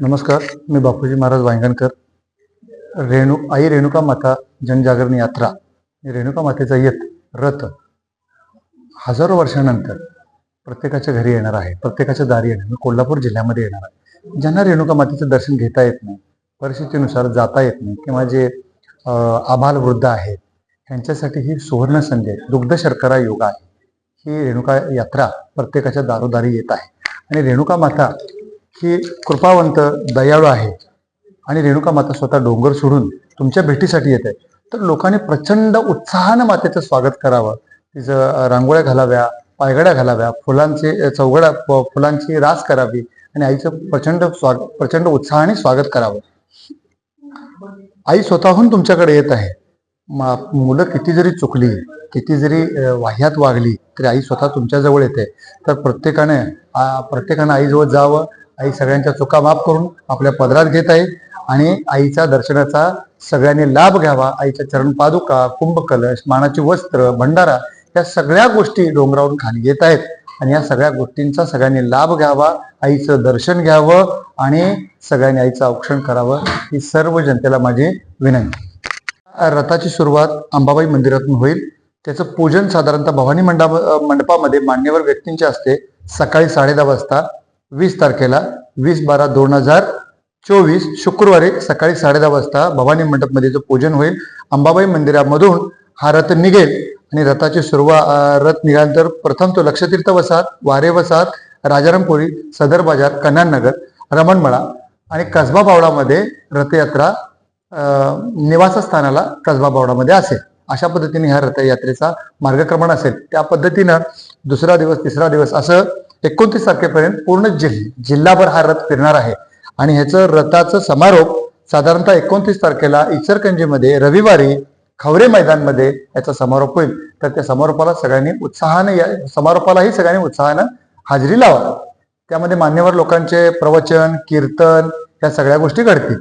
नमस्कार, मी बापूजी महाराज वांगणकर. आई रेणुका माता जनजागरण यात्रा, रेणुका मातेचा रथ हजारो वर्षानंतर प्रत्येकाच्या घरी येणार आहे, प्रत्येकाच्या दारी येणार. मी कोल्हापूर जिल्ह्यामध्ये येणार आहे. ज्यांना रेणुका मातेचं दर्शन घेता येत नाही, परिस्थितीनुसार जाता येत नाही, किंवा जे आबाल वृद्ध आहेत, त्यांच्यासाठी ही सुवर्ण संधी आहे. दुग्ध शर्करा योग आहे. ही रेणुका यात्रा प्रत्येकाच्या दारोदारी येत आहे. आणि रेणुका माता ही कृपावंत, दयाळू आहे. आणि रेणुका माता स्वतः डोंगर सोडून तुमच्या भेटीसाठी येत आहे. तर लोकांनी प्रचंड उत्साहानं मातेचं स्वागत करावं. तिचं रांगोळ्या घालाव्या, पायघड्या घालाव्या, फुलांची रास करावी आणि आईचं प्रचंड उत्साहाने स्वागत करावं. आई स्वतःहून तुमच्याकडे येत आहे. मुलं किती जरी चुकली, किती जरी वाह्यात वागली, तरी आई स्वतः तुमच्याजवळ येते. तर प्रत्येकानं आईजवळ जावं. आई सगळ्यांच्या चुका माफ करून आपल्या पदरात घेत आहे आणि आईच्या दर्शनाचा सगळ्यांनी लाभ घ्यावा. आईच्या चरण पादुका, कुंभकलश, मानाची वस्त्र, भंडारा, या सगळ्या गोष्टी डोंगरावरून खाली येत आहेत. आणि या सगळ्या गोष्टींचा सगळ्यांनी लाभ घ्यावा, आईचं दर्शन घ्यावं आणि सगळ्यांनी आईचं औक्षण करावं, ही सर्व जनतेला माझी विनंती. रथाची सुरुवात अंबाबाई मंदिरातून होईल. त्याचं पूजन साधारणतः भवानी मंडपामध्ये मान्यवर व्यक्तींचे असते. सकाळी 10:30 वाजता 20 तारखेला 20/12/2024 शुक्रवारी सकाळी 10:30 वाजता भवानी मंडपमध्ये पूजन होईल. अंबाबाई मंदिरामधून हा रथ निघेल आणि रथ निघाल्यानंतर प्रथम तो लक्षतीर्थ वसाहत, वारे वसाहत, राजारामपुरी, सदर बाजार, कन्हाननगर, रमणमळा आणि कसबा बावडामध्ये रथयात्रा निवासस्थानाला कसबा बावडामध्ये असेल. अशा पद्धतीने ह्या रथयात्रेचा मार्गक्रमण असेल. त्या पद्धतीनं दुसरा दिवस, तिसरा दिवस असं 29 तारखेपर्यंत पूर्ण जिल्हाभर हा रथ फिरणार आहे. आणि ह्याचं रथाचं समारोप साधारणतः 29 तारखेला इचलकरंजीमध्ये रविवारी खवरे मैदानमध्ये याचा समारोप होईल. तर त्या समारोपालाही सगळ्यांनी उत्साहानं हाजरी लावा. त्यामध्ये मान्यवर लोकांचे प्रवचन, कीर्तन, या सगळ्या गोष्टी घडतील.